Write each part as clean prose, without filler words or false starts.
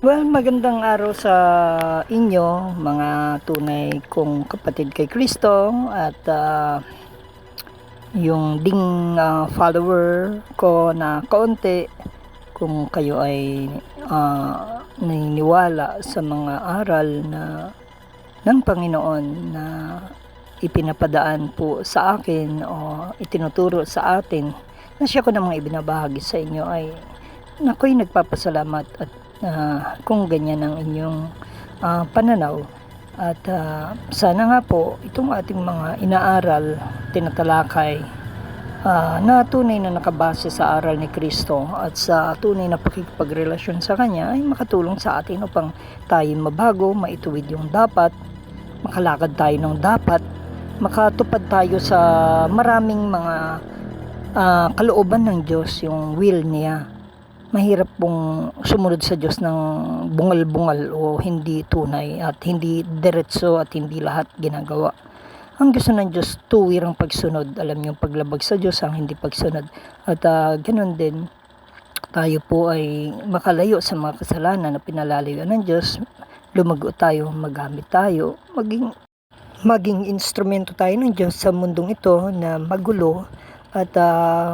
Well, magandang araw sa inyo, mga tunay kong kapatid kay Kristo at yung follower ko na kaunti kung kayo ay naniniwala sa mga aral na ng Panginoon na ipinapadaan po sa akin o itinuturo sa atin na siya ko namang ibinabahagi sa inyo ay ako'y nagpapasalamat at kung ganyan ang inyong pananaw at sana nga po itong ating mga inaaral, tinatalakay na tunay na nakabase sa aral ni Kristo at sa tunay na pakikipagrelasyon sa Kanya ay makatulong sa atin upang tayo mabago, maituwid yung dapat, makalakad tayo ng dapat, makatupad tayo sa maraming mga kalooban ng Diyos, yung will niya. Mahirap pong sumunod sa Diyos ng bungal-bungal o hindi tunay at hindi diretso at hindi lahat ginagawa. Ang gusto ng Diyos, tuwirang pagsunod. Alam niyo, paglabag sa Diyos ang hindi pagsunod. At ganun din, tayo po ay makalayo sa mga kasalanan na pinalalayo ng Diyos. Lumago tayo, magamit tayo, maging instrumento tayo ng Diyos sa mundong ito na magulo at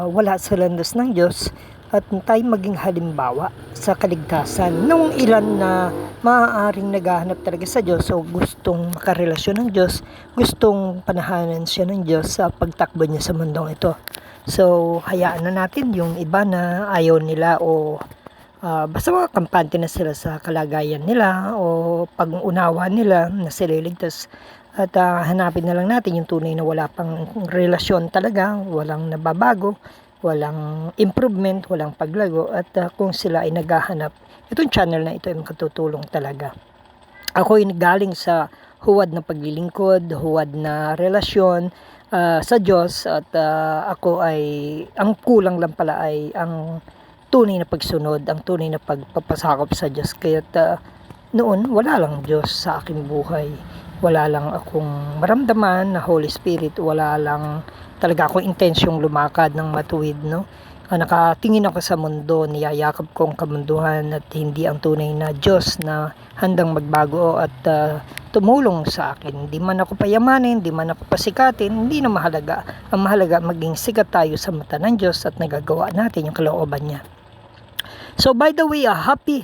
wala sa landas ng Diyos, at tayo maging halimbawa sa kaligtasan nung ilan na maaaring naghahanap talaga sa Diyos o gustong makarelasyon ng Diyos, gustong panahanan siya ng Diyos sa pagtakbo niya sa mundong ito. So hayaan na natin yung iba na ayaw nila o basta mga kampante na sila sa kalagayan nila o pag-unawa nila na sila iligtas, at hanapin na lang natin yung tunay na wala pang relasyon talaga, walang nababago, walang improvement, walang paglago, at kung sila ay naghahanap, itong channel na ito ay makatutulong talaga. Ako ay galing sa huwad na paglilingkod, huwad na relasyon sa Diyos, at ako ay, ang kulang lang pala ay ang tunay na pagsunod, ang tunay na pagpapasakop sa Diyos. Kaya't noon wala lang Diyos sa aking buhay, wala lang akong maramdaman na Holy Spirit, wala lang talaga akong intensyong lumakad ng matuwid, no? Nakatingin ako sa mundo, niyayakap ko ang kamunduhan at hindi ang tunay na Diyos na handang magbago at tumulong sa akin. Hindi man ako payamanin, hindi man ako pasikatin, hindi na mahalaga. Ang mahalaga, maging sikat tayo sa mata ng Diyos at nagagawa natin yung kalooban niya. So by the way, happy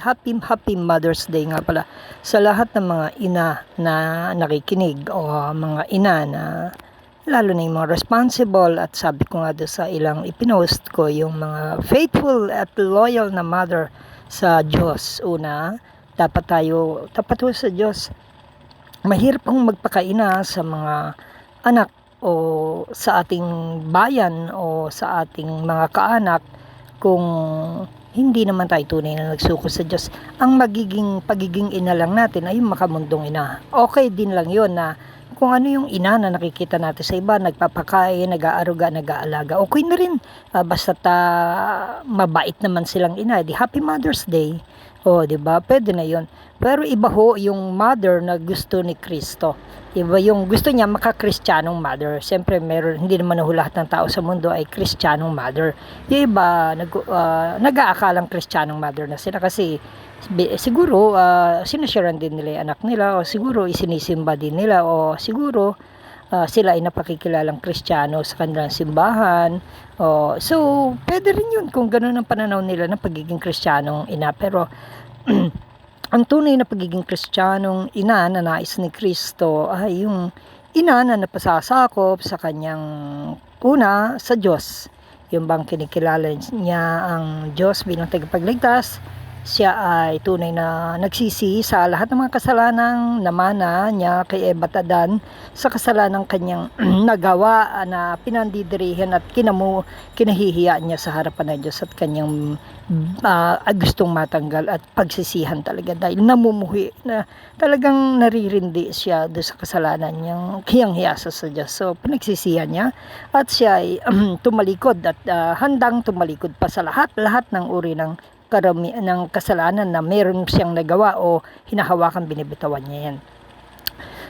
Mother's Day nga pala sa lahat ng mga ina na nakikinig o mga ina na lalo na yung mga responsible, at sabi ko nga doon sa ilang ipinost ko, yung mga faithful at loyal na mother sa Diyos. Una, dapat tayo tapat sa Diyos. Mahirap pong magpakaina sa mga anak o sa ating bayan o sa ating mga kaanak kung hindi naman tayo tunay na nagsuko sa Diyos. Ang pagiging ina lang natin ay yung makamundong ina. Okay din lang yon na kung ano yung ina na nakikita natin sa iba, nagpapakain, nag-aaruga, nag-aalaga, okay na rin. Basta't mabait naman silang ina, di Happy Mother's Day. O, di ba? Pwede na yon. Pero iba ho yung mother na gusto ni Kristo. Iba yung gusto niya maka-Kristiyanong mother. Siyempre, hindi naman lahat ng tao sa mundo ay Kristiyanong mother. Yung iba, nag-aakalang Kristiyanong mother na sila kasi siguro sinasharan din nila yung anak nila, o siguro isinisimba din nila, o siguro sila ay napakikilalang Kristiyano sa kanilang simbahan. So pwede rin yun kung gano'n ang pananaw nila ng pagiging Kristiyanong ina. Pero ang tunay na pagiging Kristiyanong ina na nais ni Kristo ay yung ina na napasasakop sa kanyang una sa Diyos. Yung bang kinikilala niya ang Diyos bilang tagapagligtas, siya ay tunay na nagsisi sa lahat ng mga kasalanang namana niya kay Eva at Adan, sa kasalanang kanyang nagawa na pinandidirihan at kinahihiya niya sa harapan ng Diyos, at kanyang gustong matanggal at pagsisihan talaga dahil namumuhi na talagang naririndi siya doon sa kasalanan niyang hiyang-hiya sa Diyos. So pinagsisihan niya at siya ay tumalikod at handang tumalikod pa sa lahat ng uri ng kasalanan na meron siyang nagawa o hinahawakan, binibitawan niya yan.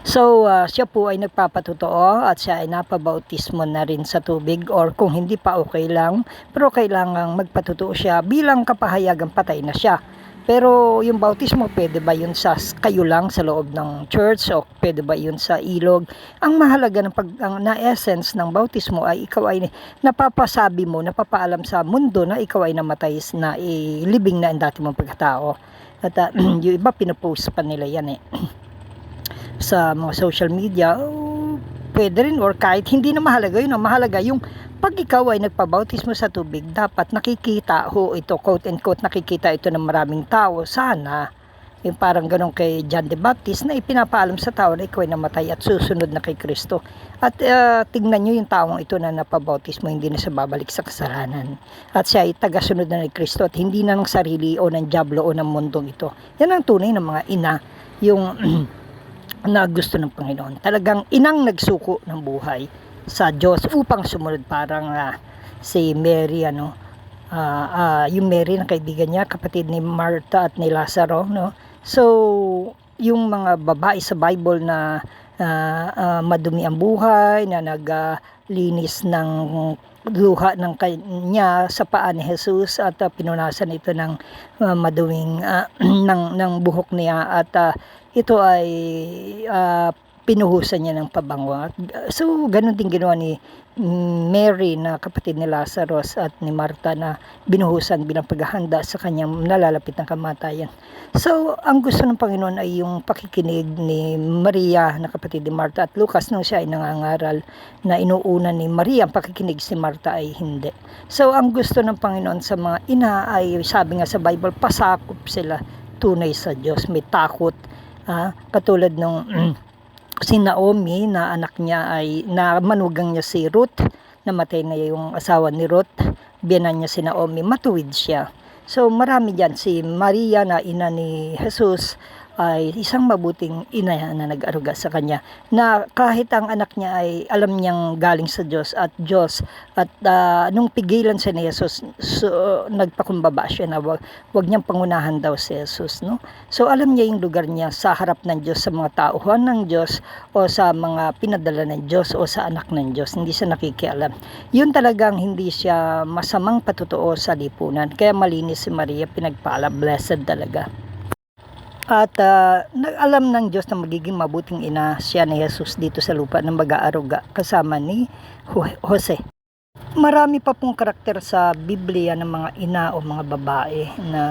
So siya po ay nagpapatotoo at siya ay napabautismo na rin sa tubig, or kung hindi pa okay lang, pero kailangang magpatotoo siya bilang kapahayagang patay na siya. Pero yung bautismo, pwede ba yun sa kayo lang sa loob ng church o pwede ba yun sa ilog? Ang mahalaga ng ang na essence ng bautismo ay ikaw ay napapasabi mo, napapaalam sa mundo na ikaw ay namatay na ilibing na ang dati mong pagkatao. At yung iba pinopost pa nila yan sa mga social media. Pwede rin, or kahit hindi na mahalaga yun, ang mahalaga yung pag ikaw ay nagpabautismo sa tubig, dapat nakikita ito, quote and quote, nakikita ito ng maraming tao. Sana yung parang ganun kay John the Baptist na ipinapaalam sa tao na ikaw ay namatay at susunod na kay Kristo. At tingnan nyo yung taong ito na napabautismo, hindi na siya babalik sa kasalanan. At siya ay tagasunod na ni Kristo at hindi na ng sarili o ng diablo o ng mundong ito. Yan ang tunay ng mga ina, yung na gusto ng Panginoon. Talagang inang nagsuko ng buhay sa Diyos upang sumunod, parang si Mary, yung Mary na kaibigan niya, kapatid ni Martha at ni Lazaro, no? So yung mga babae sa Bible na madumi ang buhay, na naglinis ng luha ng kanya sa paa ni Jesus at pinunasan ito ng maduming ng buhok niya, at ito ay pinuhusan niya ng pabango. So ganun din ginawa ni Mary na kapatid ni Lazarus at ni Martha, na binuhusan bilang paghahanda sa kanyang nalalapit ng kamatayan. So ang gusto ng Panginoon ay yung pakikinig ni Maria na kapatid ni Martha, at Lucas nung siya ay nangangaral na inuuna ni Maria ang pakikinig, si Martha ay hindi. So ang gusto ng Panginoon sa mga ina ay, sabi nga sa Bible, pasakop sila tunay sa Diyos, may takot. Katulad nung si Naomi na anak niya ay manugang niya si Ruth, namatay na yung asawa ni Ruth, biyanan niya si Naomi, matuwid siya. So marami dyan. Si Maria na ina ni Jesus ay isang mabuting ina na nag-aruga sa kanya, na kahit ang anak niya ay alam niyang galing sa Diyos at nung pigilan siya ni Jesus, nagpakumbaba siya na wag niyang pangunahan daw si Jesus, no? So alam niya yung lugar niya sa harap ng Diyos, sa mga tauhan ng Diyos o sa mga pinadala ng Diyos o sa anak ng Diyos. Hindi siya nakikialam. Yun talagang hindi siya masamang patutuo sa lipunan. Kaya malinis si Maria, pinagpaalam, blessed talaga. At alam ng Diyos na magiging mabuting ina siya ni Jesus dito sa lupa ng mag-aaruga kasama ni Jose. Marami pa pong karakter sa Biblia ng mga ina o mga babae na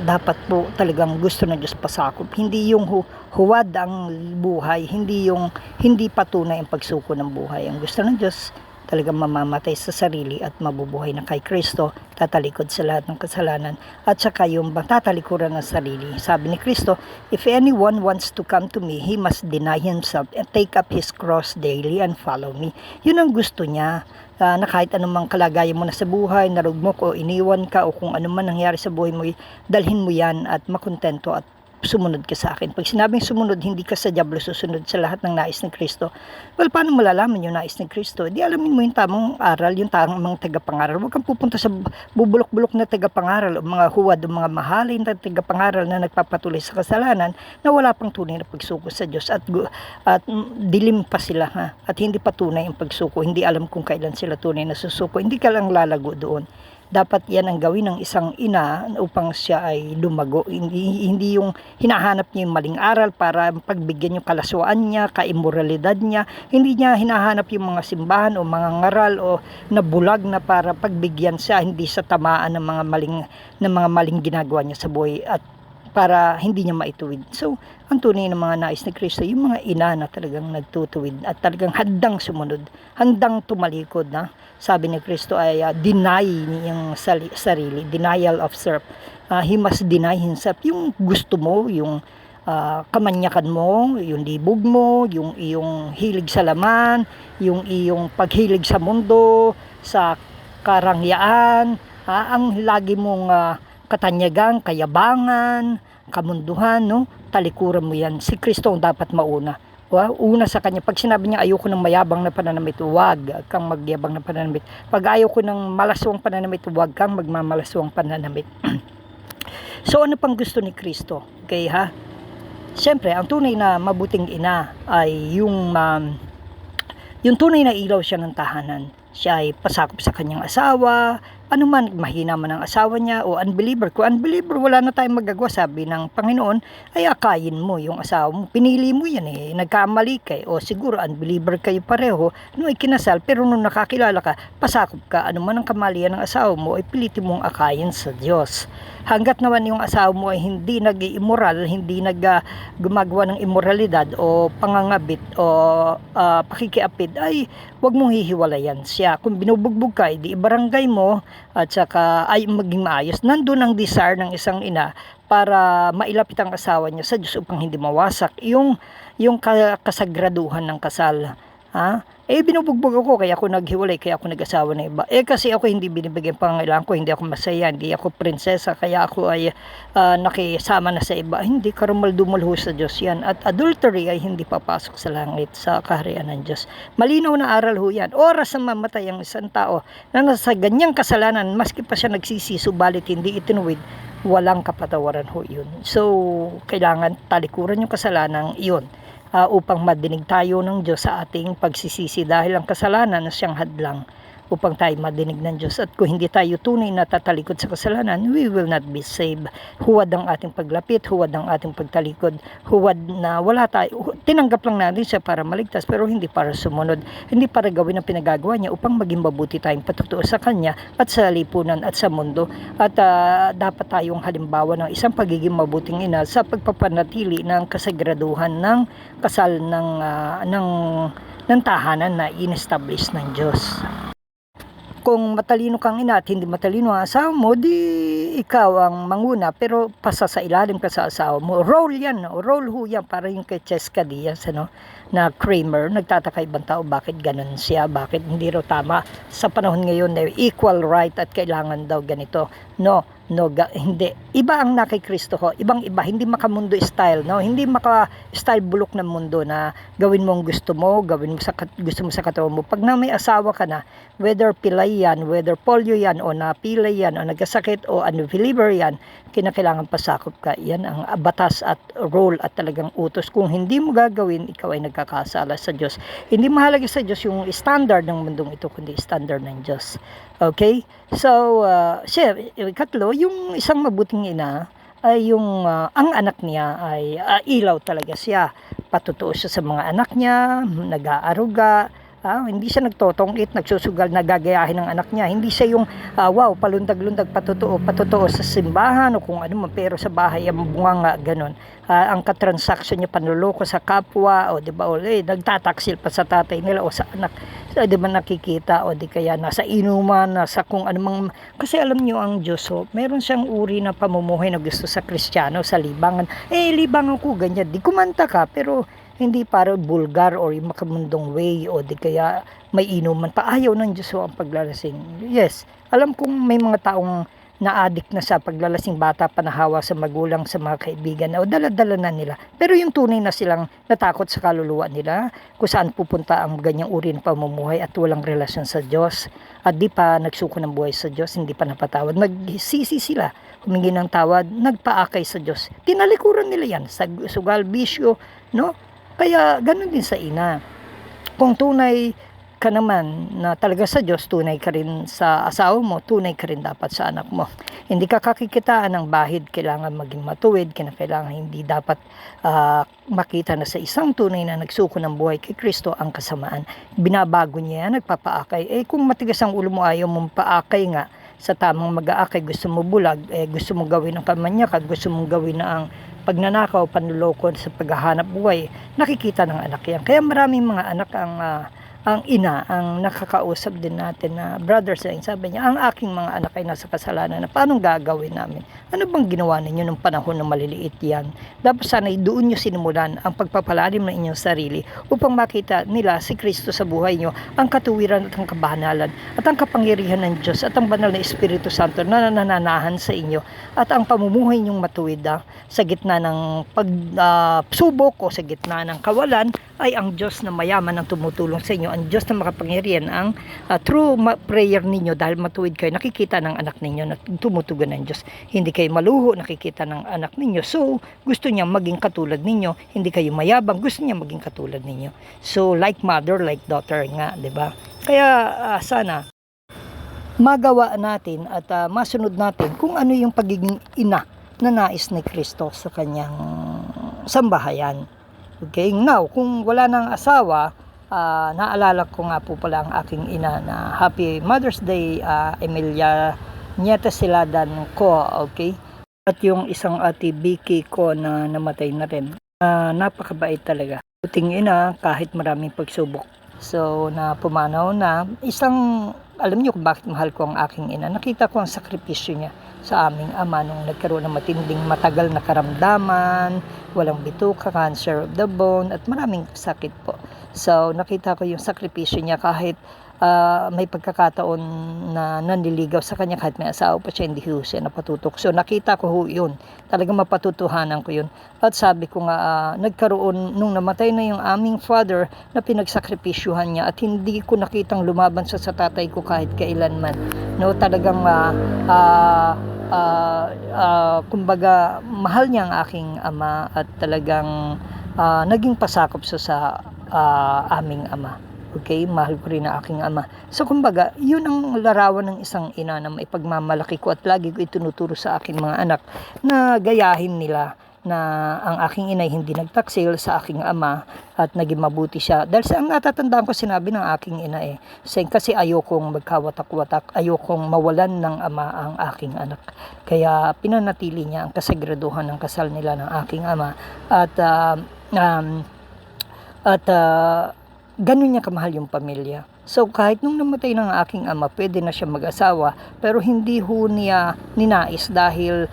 dapat po talagang gusto ng Diyos pasakop. Hindi yung huwad ang buhay, hindi patunay ang pagsuko ng buhay. Ang gusto ng Diyos talagang mamamatay sa sarili at mabubuhay na kay Kristo, tatalikod sa lahat ng kasalanan, at saka yung tatalikuran ng sarili. Sabi ni Kristo, if anyone wants to come to me, he must deny himself and take up his cross daily and follow me. Yun ang gusto niya, na kahit anumang kalagayan mo na sa buhay, narugmok o iniwan ka o kung anuman nangyari sa buhay mo, dalhin mo yan at makontento at sumunod ka sa akin. Pag sinabing sumunod, hindi ka sa diablo susunod sa lahat ng nais ng Kristo. Well, paano malalaman yung nais ng Kristo? Di alamin mo yung tamang aral, yung tamang tagapangaral. Huwag kang pupunta sa bubulok-bulok na tagapangaral o mga huwad o mga mahalin na tagapangaral na nagpapatuloy sa kasalanan na wala pang tunay na pagsuko sa Diyos at dilim pa sila, at hindi pa tunay ang pagsuko. Hindi alam kung kailan sila tunay na susuko. Hindi ka lang lalago doon. Dapat yan ang gawin ng isang ina upang siya ay lumago. Hindi yung hinahanap niya yung maling aral para pagbigyan yung kalaswaan niya, kaimoralidad niya. Hindi niya hinahanap yung mga simbahan o mga ngaral o nabulag na para pagbigyan siya, hindi sa tamaan ng mga maling ginagawa niya sa buhay at para hindi niya maituwid. So, ang tunay ng mga nais ni Kristo, yung mga ina na talagang nagtutuwid at talagang handang sumunod, handang tumalikod na. Sabi ni Kristo ay deny niyang sarili, denial of self. He must deny himself. Yung gusto mo, yung kamanyakan mo, yung libog mo, yung iyong hilig sa laman, yung iyong paghilig sa mundo, sa karangyaan, ang lagi mong katanyagan, kayabangan, kamunduhan, no? Talikuran mo yan. Si Kristo ang dapat mauna. Una sa kanya, pag sinabi niya ayoko ng mayabang na pananamit, huwag kang magyabang na pananamit. Pag ayoko ng malaswang pananamit, huwag kang magmamalaswang pananamit. So ano pang gusto ni Kristo? Okay, siyempre, ang tunay na mabuting ina ay yung tunay na ilaw siya ng tahanan. Siya ay pasakop sa kanyang asawa, ano man, mahina man ang asawa niya o unbeliever. Kung unbeliever, wala na tayong magagawa. Sabi ng Panginoon, ay akayin mo yung asawa mo. Pinili mo yan eh, nagkamali ka eh. O siguro unbeliever kayo pareho, no, ikinasal, pero nung nakakilala ka, pasakop ka, ano man ang kamalian ng asawa mo, ay pilitin mong akayin sa Diyos. Hanggat naman yung asawa mo ay hindi nag-immoral, hindi gumagawa ng immoralidad o pangangabit o pakikiapid, ay huwag mong hihiwalayan siya. Kung binubugbog ka, di ibarangay mo at saka ay maging maayos. Nandun ang desire ng isang ina para mailapit ang asawa niya sa Diyos upang hindi mawasak yung kasagraduhan ng kasal. Ha? Binubugbog ako, kaya ako naghiwalay, kaya ako nag-asawa ng iba. Kasi ako hindi binibigyan pangangailangan ko, hindi ako masaya, hindi ako prinsesa, kaya ako ay nakisama na sa iba. Hindi, karumal-dumal ho sa Diyos yan. At adultery ay hindi papasok sa langit, sa kaharian ng Diyos. Malinaw na aral ho yan. Oras na mamatay ang isang tao na nasa ganyang kasalanan, maski pa siya nagsisi, subalit hindi itinuwid, walang kapatawaran ho yun. So, kailangan talikuran yung kasalanan iyon. Upang madinig tayo ng Diyos sa ating pagsisisi dahil ang kasalanan na siyang hadlang upang tayo madinig ng Diyos. At kung hindi tayo tunay na tatalikod sa kasalanan, we will not be saved. Huwad ang ating paglapit, huwad ang ating pagtalikod, huwad na wala tayo. Tinanggap lang natin siya para maligtas pero hindi para sumunod, hindi para gawin ang pinagagawa niya upang maging mabuti tayong patutuo sa Kanya at sa lipunan at sa mundo. At dapat tayong halimbawa ng isang pagiging mabuting ina sa pagpapanatili ng kasagraduhan ng kasal ng tahanan na in-establish ng Diyos. Kung matalino kang ina at hindi matalino ang asawa mo, di ikaw ang manguna pero pasa sa ilalim ka sa asawa mo. Role yan, no? Role ho yan, para yung kay Cheska Diaz, ano? Na Kramer, nagtataka ibang tao bakit ganun siya, bakit hindi raw tama sa panahon ngayon na equal right at kailangan daw ganito. Hindi. Iba ang na kay Kristo ho. Ibang-iba, hindi makamundo style, no? Hindi maka-style bulok ng mundo na gawin mo ang gusto mo, gawin mo gusto mo sa katawan mo. Pag na may asawa ka na, whether pilay yan, whether polio yan, o napilay yan, o nagkasakit, o unbeliever yan, kinakailangan pasakop ka. Yan ang batas at role at talagang utos. Kung hindi mo gagawin, ikaw ay nagkakasala sa Diyos. Hindi mahalaga sa Diyos yung standard ng mundong ito, kundi standard ng Diyos. Okay? So, katlo, yung isang mabuting ina ay yung ang anak niya ay ilaw talaga siya. Patutuo siya sa mga anak niya, nag-aaruga, hindi siya nagtotongit, nagsusugal, nagagayahin ng anak niya. Hindi siya yung palundag-lundag, patutuo sa simbahan o kung ano man, pero sa bahay ang bunganga, ganun. Ang katransaksyon niya panluloko sa kapwa, o di ba, nagtataksil pa sa tatay nila o sa anak. So, di ba nakikita, o di kaya nasa inuman, nasa kung anumang, kasi alam niyo ang Diyos, meron siyang uri na pamumuhay na gusto sa Kristiyano, sa libangan. Libangan ko, ganyan, di kumanta ka, pero hindi para bulgar or yung makamundong way o di kaya may inuman pa. Ayaw ng Diyos ang paglalasing. Yes, alam kong may mga taong na-addict na sa paglalasing, bata pa nahawa sa magulang, sa mga kaibigan o dala-dala na nila. Pero yung tunay na silang natakot sa kaluluwa nila kung saan pupunta ang ganyang uri ng pamumuhay at walang relasyon sa Diyos at di pa nagsuko ng buhay sa Diyos, hindi pa napatawad, nagsisi sila, humingi ng tawad, nagpaakay sa Diyos. Tinalikuran nila yan sa sugal, bisyo, no? Kaya ganun din sa ina. Kung tunay ka naman na talaga sa Diyos, tunay ka rin sa asawa mo, tunay ka rin dapat sa anak mo. Hindi ka kakikitaan ng bahid, kailangan maging matuwid, kailangan hindi dapat makita na sa isang tunay na nagsuko ng buhay kay Kristo ang kasamaan. Binabago niya yan, nagpapaakay. Kung matigas ang ulo mo, ayaw mong paakay nga, sa tamang mag-aakay, gusto mo bulag, gusto mo gawin ang kamanyakan, gusto mong gawin na ang pagnanakaw, panluloko sa paghahanap buhay, nakikita ng anak yan. Kaya maraming mga anak ang ina, ang nakakausap din natin na brothers, sabi niya, ang aking mga anak ay nasa kasalanan, na paano gagawin namin? Ano bang ginawa ninyo nung panahon na maliliit yan? Dapat sana doon nyo sinimulan ang pagpapalalim ng inyong sarili upang makita nila si Kristo sa buhay nyo, ang katuwiran at ang kabanalan at ang kapangyarihan ng Diyos at ang banal na Espiritu Santo na nananahan sa inyo at ang pamumuhay nyong matuwid sa gitna ng pagsubok o sa gitna ng kawalan ay ang Diyos na mayaman ang tumutulong sa inyo, ang Diyos na makapangyarihan, ang true prayer ninyo dahil matuwid kayo, nakikita ng anak ninyo na tumutugon ng Diyos. Hindi kayo maluho, nakikita ng anak ninyo. So, gusto niya maging katulad ninyo. Hindi kayo mayabang, gusto niya maging katulad ninyo. So, like mother, like daughter nga, di ba? Kaya sana magawa natin at masunod natin kung ano yung pagiging ina na nais ni Kristo sa kanyang sambahayan. Okay, now kung wala nang asawa, naalala ko nga po pala ang aking ina na Happy Mother's Day, Emilia Nietes Siladan ko, okay? At yung isang ate Vicky ko na namatay na rin. Napakabait talaga. Buting ina kahit maraming pagsubok. So na pumanaw na, alam niyo kung bakit mahal ko ang aking ina. Nakita ko ang sakripisyo niya sa aming ama nung nagkaroon ng matinding matagal na karamdaman, walang bituka, cancer of the bone, at maraming sakit po. So nakita ko yung sakripisyo niya kahit may pagkakataon na nanliligaw sa kanya kahit may asawa pa siya, hindi ho siya napatutok. So nakita ko ho yun, talagang mapatutuhanan ko yun. At sabi ko nga, nagkaroon nung namatay na yung aming father na pinagsakripisyuhan niya at hindi ko nakitang lumaban sa tatay ko kahit kailanman. No, talagang kumbaga mahal niya ang aking ama at talagang naging pasakop sa aming ama. Okay, mahal ko rin ang aking ama. So kumbaga, yun ang larawan ng isang ina na maipagmamalaki ko at lagi ko itinuturo sa aking mga anak na gayahin nila na ang aking inay hindi nagtaksil sa aking ama at naging mabuti siya. Dahil sa ang natatandaan ko sinabi ng aking ina kasi ayokong magkawatak-watak, ayokong mawalan ng ama ang aking anak. Kaya pinanatili niya ang kasagraduhan ng kasal nila ng aking ama at ganun niya kamahal yung pamilya. So kahit nung namatay ng aking ama, pwede na siya mag-asawa, pero hindi ho niya ninais dahil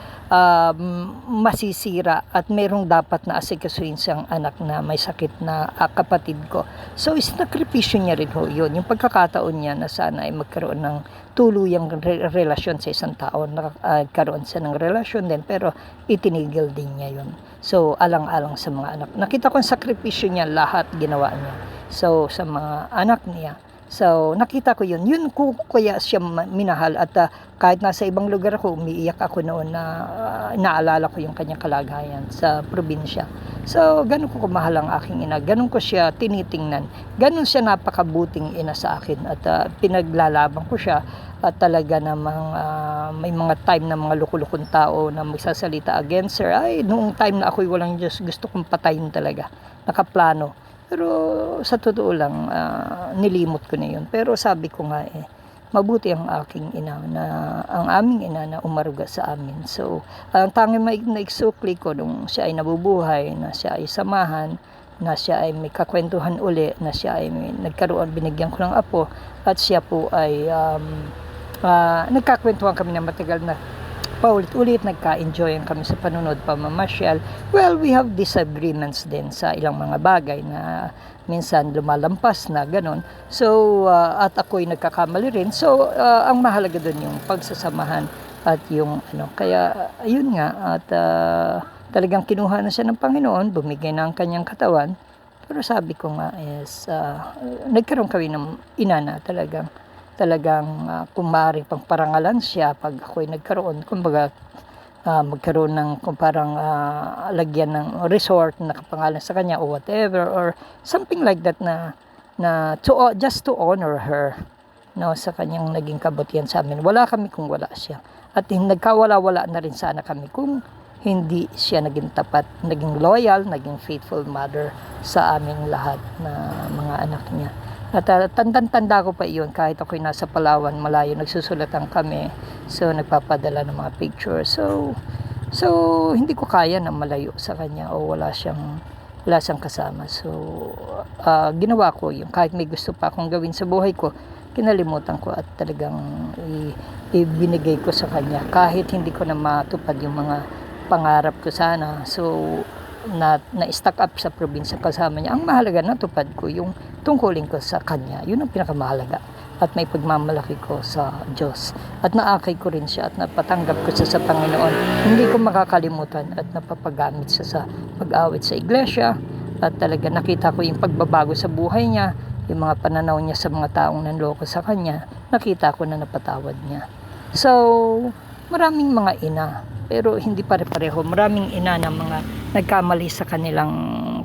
masisira at merong dapat na asikasuhin siyang anak na may sakit na kapatid ko. So isakripisyo niya rin ho yun, yung pagkakataon niya na sana ay magkaroon ng tuluyang relasyon sa isang tao, nagkaroon siya ng relasyon din, pero itinigil din niya yun. So alang-alang sa mga anak. Nakita ko ang sakripisyo niya, lahat ginawa niya. So sa mga anak niya. So nakita ko yun ko kaya siya minahal at kahit nasa ibang lugar ako, umiiyak ako noon na naalala ko yung kanyang kalagayan sa probinsya. So ganun ko kumahal ang aking ina, ganun ko siya tinitingnan, ganun siya napakabuting ina sa akin at pinaglalaban ko siya at talaga namang may mga time na mga lukulukong tao na magsasalita against her. Ay, noong time na ako'y walang Diyos, gusto kong patayin talaga, nakaplano. Pero sa totoo lang, nilimot ko na yun. Pero sabi ko nga mabuti ang aking ina, ang aming ina na umaruga sa amin. So, ang tanging naiksukli ko nung siya ay nabubuhay, na siya ay samahan, na siya ay may kakwentuhan uli, na siya ay nagkaroon, binigyan ko ng apo, at siya po ay nagkakwentuhan kami na matagal na paulit-ulit, nagka-enjoyan kami sa panunod, pamamasyal. Well, we have disagreements din sa ilang mga bagay na minsan lumalampas na gano'n. So, at ako'y nagkakamali rin. So, ang mahalaga doon yung pagsasamahan at yung kaya ayun nga at talagang kinuha na siya ng Panginoon, bumigay na ang kanyang katawan. Pero sabi ko nga nagkaroon kami ng ina na talagang kung maaari pang parangalan siya pag ako'y nagkaroon, kumbaga magkaroon ng parang lagyan ng resort na nakapangalan sa kanya o whatever or something like that na just to honor her, no, sa kanyang naging kabutihan sa amin. Wala kami kung wala siya, at nagkawala-wala na rin sana kami kung hindi siya naging tapat, naging loyal, naging faithful mother sa aming lahat na mga anak niya. At tanda ko pa iyon, kahit ako'y nasa Palawan, malayo, nagsusulatan kami. So, nagpapadala ng mga picture. So hindi ko kaya na malayo sa kanya o wala siyang kasama. So, ginawa ko yung kahit may gusto pa akong gawin sa buhay ko, kinalimutan ko at talagang ibinigay ko sa kanya. Kahit hindi ko na matupad yung mga pangarap ko sana. So, na-stack up sa probinsya kasama niya. Ang mahalaga, natupad ko yung tungkulin ko sa kanya. Yun ang pinakamahalaga. At may pagmamalaki ko sa Diyos. At naakay ko rin siya at napatanggap ko siya sa Panginoon. Hindi ko makakalimutan at napapagamit siya sa pag-awit sa iglesia. At talaga nakita ko yung pagbabago sa buhay niya, yung mga pananaw niya sa mga taong nanloko sa kanya. Nakita ko na napatawad niya. So, maraming mga ina, pero hindi pare-pareho. Maraming ina na mga nagkamali sa kanilang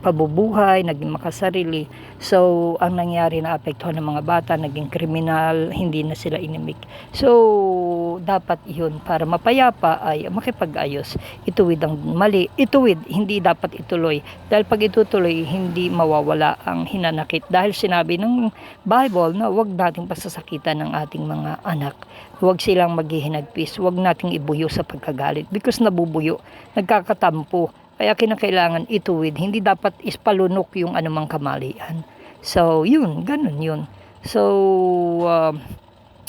pabubuhay, naging makasarili. So, ang nangyari na apektuhan ng mga bata, naging kriminal, hindi na sila inimik. So, dapat yun, para mapayapa ay makipag-ayos. Ituwid ang mali. Ituwid, hindi dapat ituloy. Dahil pag itutuloy, hindi mawawala ang hinanakit. Dahil sinabi ng Bible na huwag nating pasasakitan ng ating mga anak. Huwag silang maghihinagpis. Huwag nating ibuyo sa pagkagalit. Because nabubuyo, nagkakatampo. Kaya kinakailangan ituwid, hindi dapat ispalunok yung anumang kamalian. So, yun, ganun yun. So,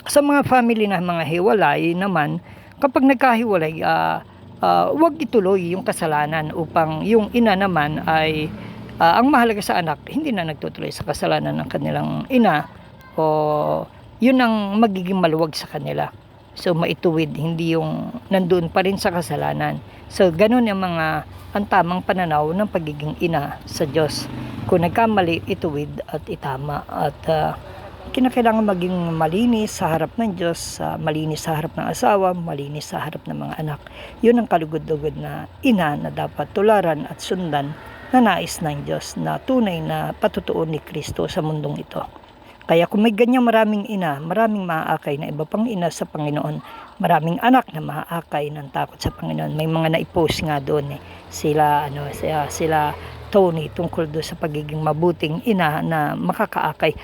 sa mga family na mga hiwalay naman, kapag nagkahiwalay, huwag ituloy yung kasalanan upang yung ina naman ay, ang mahalaga sa anak, hindi na nagtutuloy sa kasalanan ng kanilang ina o yun ang magiging maluwag sa kanila. So, maituwid, hindi yung nandun pa rin sa kasalanan. So, ganun yung ang tamang pananaw ng pagiging ina sa Diyos. Kung nagkamali, ituwid at itama. At kinakailangan maging malinis sa harap ng Diyos, malinis sa harap ng asawa, malinis sa harap ng mga anak. Yun ang kalugod-lugod na ina na dapat tularan at sundan na nais ng Diyos na tunay na patutuon ni Kristo sa mundong ito. Kaya kung may ganyan maraming ina, maraming maaakay na iba pang ina sa Panginoon, maraming anak na maaakay ng takot sa Panginoon. May mga naipost nga doon sila Tony tungkol doon sa pagiging mabuting ina na makakaakay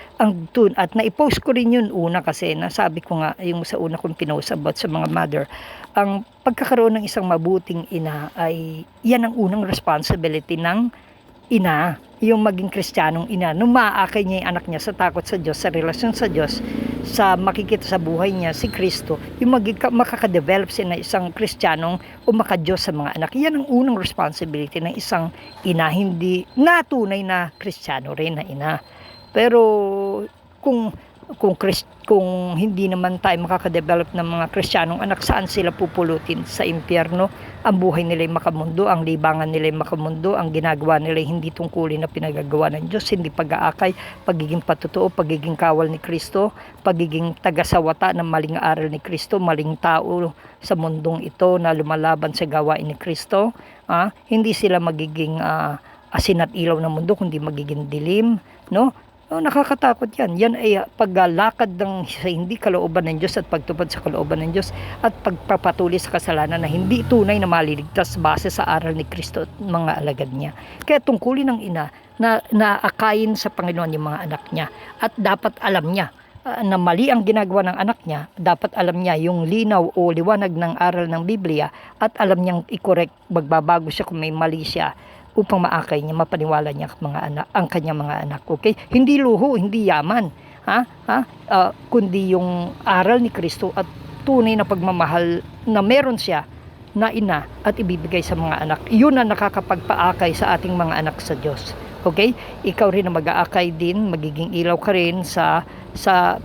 at naipost ko rin yun una kasi nasabi ko nga yung sa una kong pinost about sa mga mother, ang pagkakaroon ng isang mabuting ina ay yan ang unang responsibility ng ina, yung maging Kristiyanong ina, nung maaakay niya yung anak niya sa takot sa Diyos, sa relasyon sa Diyos, sa makikita sa buhay niya si Kristo, yung makakadevelop siya na isang Kristiyanong o makadiyos sa mga anak. Yan ang unang responsibility ng isang ina, hindi na tunay na Kristiyano rin na ina. Pero kung hindi naman tayo makakadevelop ng mga Kristiyanong anak, saan sila pupulutin? Sa impyerno. Ang buhay nila ay makamundo, ang libangan nila ay makamundo, ang ginagawa nila ay hindi tungkulin na pinagagawa ng Diyos, hindi pag-aakay, pagiging patutuo, pagiging kawal ni Kristo, pagiging tagasawata ng maling aral ni Kristo, maling tao sa mundong ito na lumalaban sa gawain ni Kristo. Hindi sila magiging asin at ilaw ng mundo, kundi magiging dilim, no? Nakakatakot yan. Yan ay paglalakad ng hindi kalooban ng Diyos at pagtupad sa kalooban ng Diyos at pagpapatuloy sa kasalanan na hindi tunay na maliligtas base sa aral ni Kristo at mga alagad niya. Kaya tungkulin ng ina na naakayin sa Panginoon yung mga anak niya at dapat alam niya na mali ang ginagawa ng anak niya, dapat alam niya yung linaw o liwanag ng aral ng Biblia at alam niyang i-correct, magbabago siya kung may mali siya upang maakay niya, mapaniwala niya ang kanyang mga anak. Okay? Hindi luho, hindi yaman. Kundi yung aral ni Kristo at tunay na pagmamahal na meron siya na ina at ibibigay sa mga anak. Yun ang nakakapagpaakay sa ating mga anak sa Diyos. Okay? Ikaw rin na mag-aakay din, magiging ilaw ka rin sa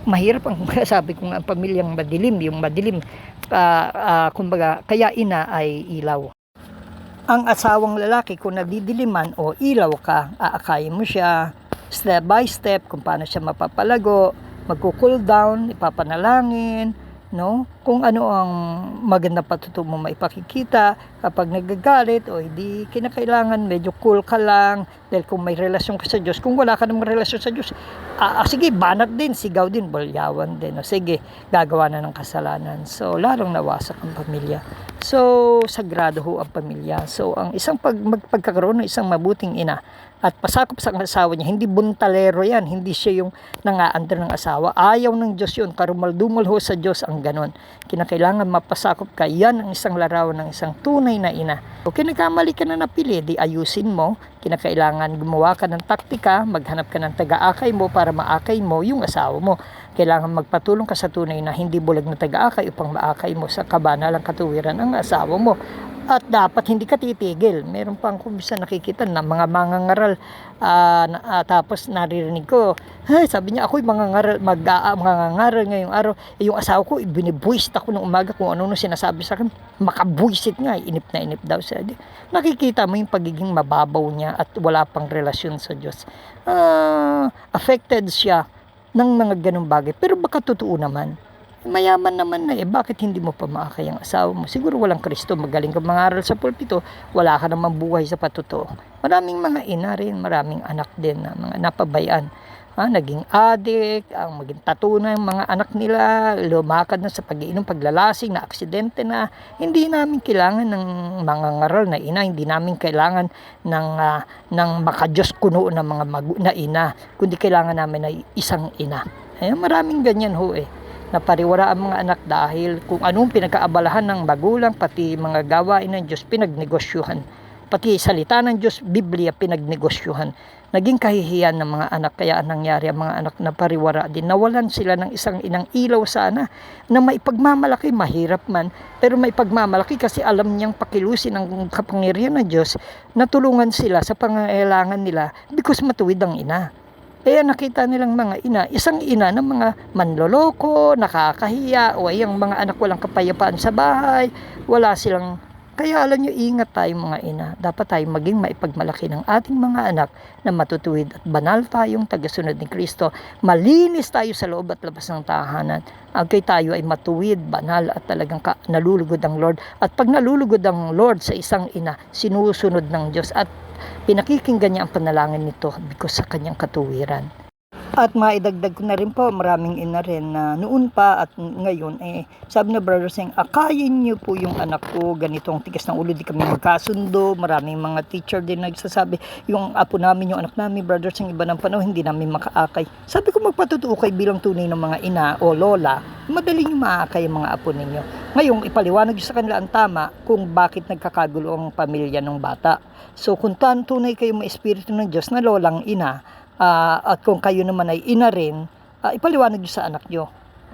mahirap ang sabi ko nga, pamilyang madilim, yung madilim. Kumbaga, kaya ina ay ilaw. Ang asawang lalaki kung nadidiliman o ilaw ka, aakayin mo siya step by step kung paano siya mapapalago, magko-cool down, ipapanalangin, no? Kung ano ang maganda patuto mo maipakikita kapag nagagalit o hindi kinakailangan, medyo cool ka lang dahil kung may relasyon ka sa Diyos. Kung wala ka namang relasyon sa Diyos, sige, banat din, sigaw din, balyawan din. Sige, gagawa na ng kasalanan. So, lalong nawasak ang pamilya. So, sagrado ho ang pamilya. So, ang isang pagkakaroon ng isang mabuting ina at pasakop sa asawa niya, hindi buntalero yan, hindi siya yung nangaandar ng asawa. Ayaw ng Diyos yun, karumal-dumal ho sa Diyos ang ganon. Kinakailangan mapasakop ka, yan ang isang larawan ng isang tunay na ina. O nagkamali ka na napili, di ayusin mo. Kinakailangan gumawa ka ng taktika, maghanap ka ng taga-akay mo para maakay mo yung asawa mo. Kailangan magpatulong ka sa tunay na hindi bulag na taga-akay upang maakay mo sa kabanalang katuwiran ang asawa mo. At dapat hindi ka titigil. Meron pang kumisa nakikita na mga mangangaral. Tapos naririnig ko, sabi niya, ako'y mangangaral ngayong araw. Yung asawa ko, ibinibuist ako ng umaga kung ano sinasabi sa akin. Makabuisit nga, inip na inip daw siya. Nakikita mo yung pagiging mababaw niya at wala pang relasyon sa Diyos. Affected siya ng mga ganung bagay. Pero baka totoo naman. mayaman naman na bakit hindi mo pa maakay ang asawa mo? Siguro walang Kristo, magaling ka mangaral sa pulpito, wala ka namang buhay sa patotoo. Maraming mga ina rin, maraming anak din na mga napabayaan. Naging addict, ang maging tattoo na yung mga anak nila, lumakad na sa pag-iinom, paglalasing, na aksidente na. Hindi namin kailangan ng mga ngaral na ina, hindi namin kailangan ng makadiyos kuno na mga na ina, kundi kailangan namin na isang ina. Maraming ganyan ho napariwara ang mga anak dahil kung anong pinagkaabalahan ng magulang, pati mga gawain ng Diyos pinagnegosyuhan, pati salita ng Diyos, Biblia pinagnegosyuhan. Naging kahihiyan ng mga anak, kaya nangyari ang mga anak na pariwara din. Nawalan sila ng isang inang ilaw sana na maipagmamalaki, mahirap man, pero maipagmamalaki kasi alam niyang pakilusin ang kapangyarihan ng Diyos na tulungan sila sa pangangailangan nila because matuwid ang ina. Kaya nakita nilang mga ina, isang ina ng mga manloloko, nakakahiya, o ay ang mga anak walang kapayapaan sa bahay, wala silang. Kaya alam nyo, ingat tayo mga ina. Dapat tayo maging maipagmalaki ng ating mga anak na matutuwid at banal tayong tagasunod ni Kristo. Malinis tayo sa loob at labas ng tahanan. Agay tayo ay matuwid, banal at talagang nalulugod ang Lord. At pag nalulugod ang Lord sa isang ina, sinusunod ng Diyos at pinakikinggan niya ang panalangin nito because sa kanyang katuwiran. At maidagdag ko na rin po, maraming ina rin na noon pa at ngayon, sabi na Brother Seng, akayin niyo po yung anak ko, ganitong tigas ng ulo, di kami magkasundo. Maraming mga teacher din nagsasabi, yung apo namin, yung anak namin, Brother Seng, iba ng panahon, hindi namin makaakay. Sabi ko, magpatutuo kayo bilang tunay ng mga ina o lola, madali niyo maakay ang mga apo ninyo. Ngayon, ipaliwanag sa kanila ang tama kung bakit nagkakagulo ang pamilya ng bata. So, kung tunay kayo may espiritu ng Diyos na lolang ina, at kung kayo naman ay ina rin, ipaliwanag nyo sa anak nyo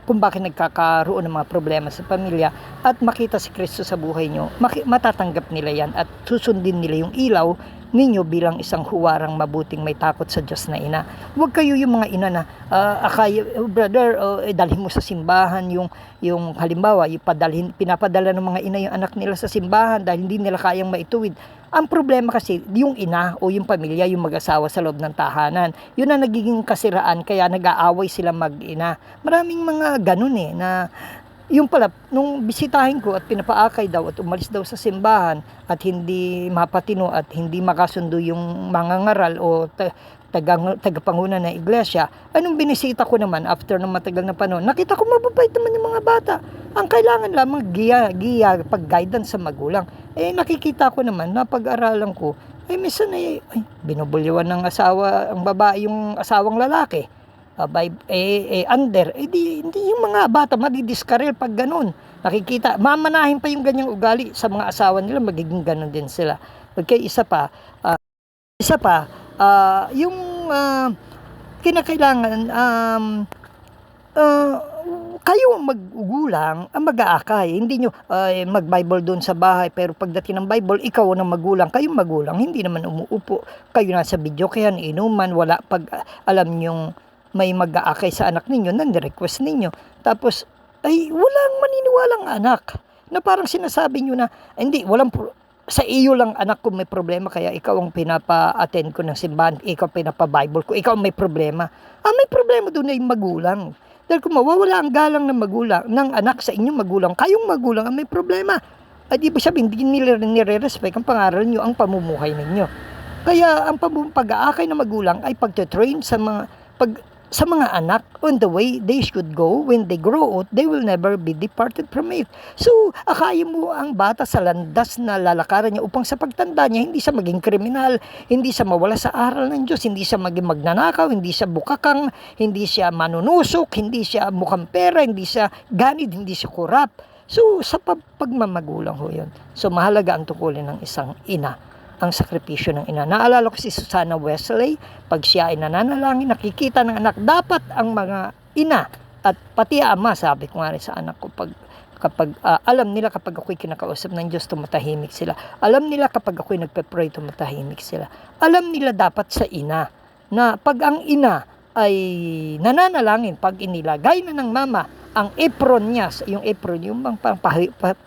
kung bakit nagkakaroon ng mga problema sa pamilya at makita si Kristo sa buhay nyo. Matatanggap nila yan at susundin nila yung ilaw ninyo bilang isang huwarang mabuting may takot sa Diyos na ina. Huwag kayo yung mga ina na brother, dalhin mo sa simbahan yung halimbawa, pinapadala ng mga ina yung anak nila sa simbahan dahil hindi nila kayang maituwid. Ang problema kasi, yung ina o yung pamilya, yung mag-asawa sa loob ng tahanan. Yun ang nagiging kasiraan, kaya nag-aaway sila mag-ina. Maraming mga ganun na yung pala, nung bisitahin ko at pinapaakay daw at umalis daw sa simbahan at hindi mapatino at hindi makasundo yung mga ngaral o tagapanguna ng iglesia, anong binisita ko naman after ng matagal na panahon, nakita ko mababait naman yung mga bata. Ang kailangan lamang giya, pag-guidance sa magulang. Nakikita ko naman, napag-aralan ko, minsan binubulyawan ng asawa, ang babae yung asawang lalaki. Under, hindi yung mga bata madidiskarel pag ganun. Nakikita, mamanahin pa yung ganyang ugali sa mga asawa nila, magiging ganun din sila. Okay, isa pa, yung kinakailangan, kayo mag-ugulang ang mag-aakay. Hindi nyo mag-Bible doon sa bahay, pero pagdating ng Bible, ikaw ang magulang. Kayong magulang, hindi naman umuupo. Kayo nasa video, kaya inuman, wala pag alam nyong may mag-aakay sa anak ninyo, nang-request ninyo. Tapos, walang maniniwalang anak na parang sinasabi nyo na, hindi, sa iyo lang anak ko may problema, kaya ikaw ang pinapa-attend ko ng simbahan, ikaw pinapa-Bible ko, ikaw may problema. May problema doon ay magulang. Dahil kung mawawala ang galang ng magulang, ng anak sa inyong magulang, kayong magulang ang may problema. Di ba sabihin, hindi nila nire-respect ang pangaral nyo, ang pamumuhay ninyo. Kaya ang pag-aakay ng magulang ay pagte-train sa mga anak on the way they should go. When they grow old, they will never be departed from it. So, akayin mo ang bata sa landas na lalakaran niya upang sa pagtanda niya, hindi siya maging kriminal, hindi siya mawala sa aral ng Diyos, hindi siya maging magnanakaw, hindi siya bukakang, hindi siya manunusok, hindi siya mukhang pera, hindi siya ganid, hindi siya kurap. So, sa pagmamagulang ho yun. So, mahalaga ang tungkulin ng isang ina, ang sakripisyo ng ina. Naalala ko si Susana Wesley, pag siya ay nananalangin, nakikita ng anak, dapat ang mga ina at pati ama, sabi ko nga rin sa anak ko, kapag alam nila kapag ako'y kinakausap ng Diyos, tumatahimik sila. Alam nila kapag ako'y nagpe-pray, tumatahimik sila. Alam nila dapat sa ina, na pag ang ina ay nananalangin, pag inilagay na ng mama ang apron niya, yung apron, yung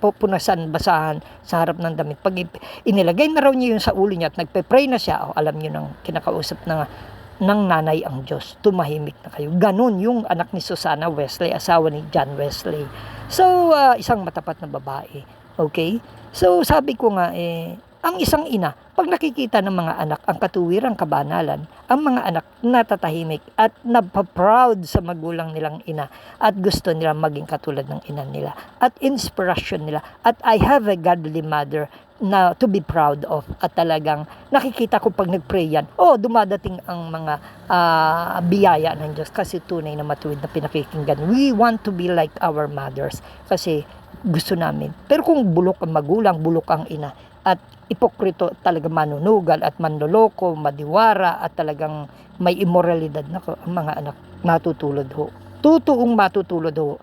punasan, basahan sa harap ng damit. Pag inilagay na raw niya yun sa ulo niya at nagpe-pray na siya, alam niyo nang kinakausap na ng nanay ang Diyos, tumahimik na kayo. Ganon yung anak ni Susana Wesley, asawa ni John Wesley. So, isang matapat na babae. Okay? So, sabi ko nga, ang isang ina, pag nakikita ng mga anak ang katuwirang kabanalan, ang mga anak natatahimik at napaproud sa magulang nilang ina at gusto nila maging katulad ng ina nila at inspiration nila. At I have a godly mother na to be proud of, at talagang nakikita ko pag nagpray yan, dumadating ang mga biyaya ng Diyos kasi tunay na matuwid na pinakikinggan. We want to be like our mothers kasi gusto namin. Pero kung bulok ang magulang, bulok ang ina, at ipokrito, talaga manunugal at manloloko, madiwara at talagang may immoralidad na ang mga anak, matutulod ho. Totoong matutulod ho.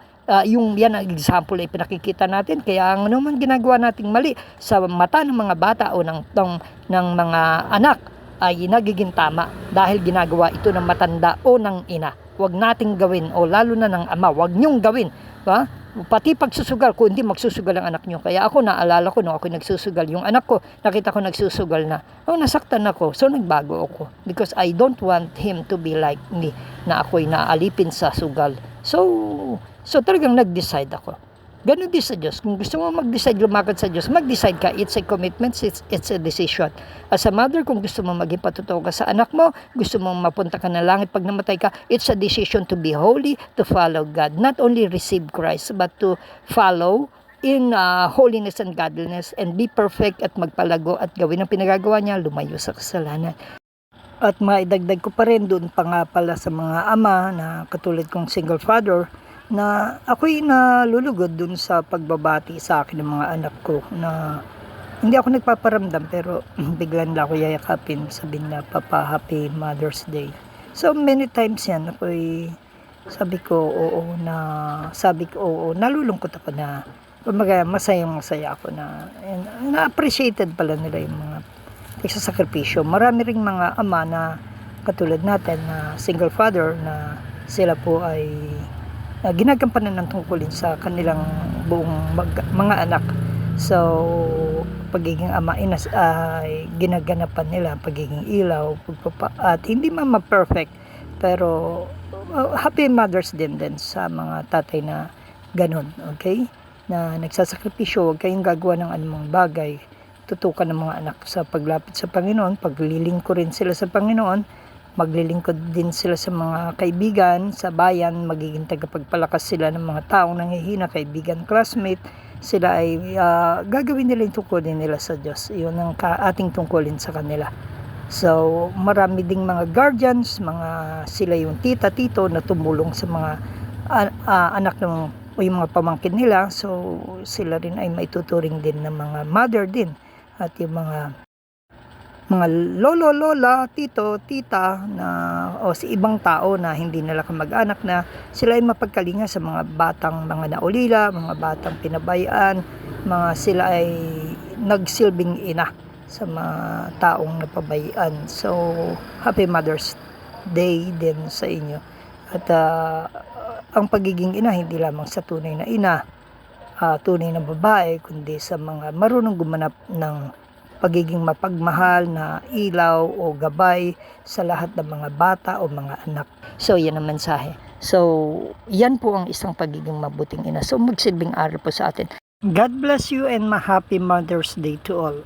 Yung yan ang example ay pinakikita natin, kaya ang naman ginagawa nating mali sa mata ng mga bata o ng mga anak ay nagiging tama dahil ginagawa ito ng matanda o ng ina. Huwag nating gawin, o lalo na ng ama, huwag nyong gawin. Pati pagsusugal, kung hindi magsusugal ang anak nyo. Kaya ako, naalala ko, no, ako nagsusugal. Yung anak ko, nakita ko nagsusugal na. Nasaktan ako. So, nagbago ako. Because I don't want him to be like me, na ako'y naaalipin sa sugal. So talagang nag-decide ako. Ganun din sa Diyos. Kung gusto mo mag-decide, lumakad sa Diyos, mag-decide ka. It's a commitment, it's a decision. As a mother, kung gusto mo maging patotoo ka sa anak mo, gusto mo mapunta ka ng langit pag namatay ka, it's a decision to be holy, to follow God. Not only receive Christ, but to follow in holiness and godliness and be perfect at magpalago at gawin ang pinagagawa niya, lumayo sa kasalanan. At maidagdag ko pa rin doon pa nga pala sa mga ama na katulad kong single father, na ako'y nalulugod dun sa pagbabati sa akin ng mga anak ko na hindi ako nagpaparamdam pero biglan lang ako yayakapin, sabihin na, Papa, Happy Mother's Day. So many times yan ako'y sabi ko oo, nalulungkot ako na masaya ako na na-appreciated pala nila yung mga nagsasakripisyo. Marami ring mga ama na katulad natin na single father na sila po ay ginagampanan ng tungkulin sa kanilang buong mga anak. So, pagiging ama ay ginaganapan nila, pagiging ilaw, at hindi man ma-perfect, pero happy mothers din sa mga tatay na ganun, okay? Na nagsasakripisyo, huwag kayong gagawa ng anumang bagay. Tutukan ng mga anak sa paglapit sa Panginoon, paglilingkurin sila sa Panginoon, maglilingkod din sila sa mga kaibigan, sa bayan, magiging tagapagpalakas sila ng mga taong nanghihina, kaibigan, classmate. Sila ay gagawin nila yung tungkulin nila sa Diyos. Yun ang ating tungkulin sa kanila. So, marami ding mga guardians, sila yung tita, tito na tumulong sa mga anak o yung mga pamangkin nila. So, sila rin ay maituturing din ng mga mother din. At yung mga lolo, lola, tito, tita o sa ibang tao na hindi nila kamag-anak na sila ay mapagkalinga sa mga batang mga naulila, mga batang pinabayaan, sila ay nagsilbing ina sa mga taong napabayaan. So, Happy Mother's Day din sa inyo. At ang pagiging ina hindi lamang sa tunay na ina, tunay na babae, kundi sa mga marunong gumanap ng pagiging mapagmahal na ilaw o gabay sa lahat ng mga bata o mga anak. So, yan ang mensahe. So, yan po ang isang pagiging mabuting ina. So, magsilbing aral po sa atin. God bless you and Happy Mother's Day to all.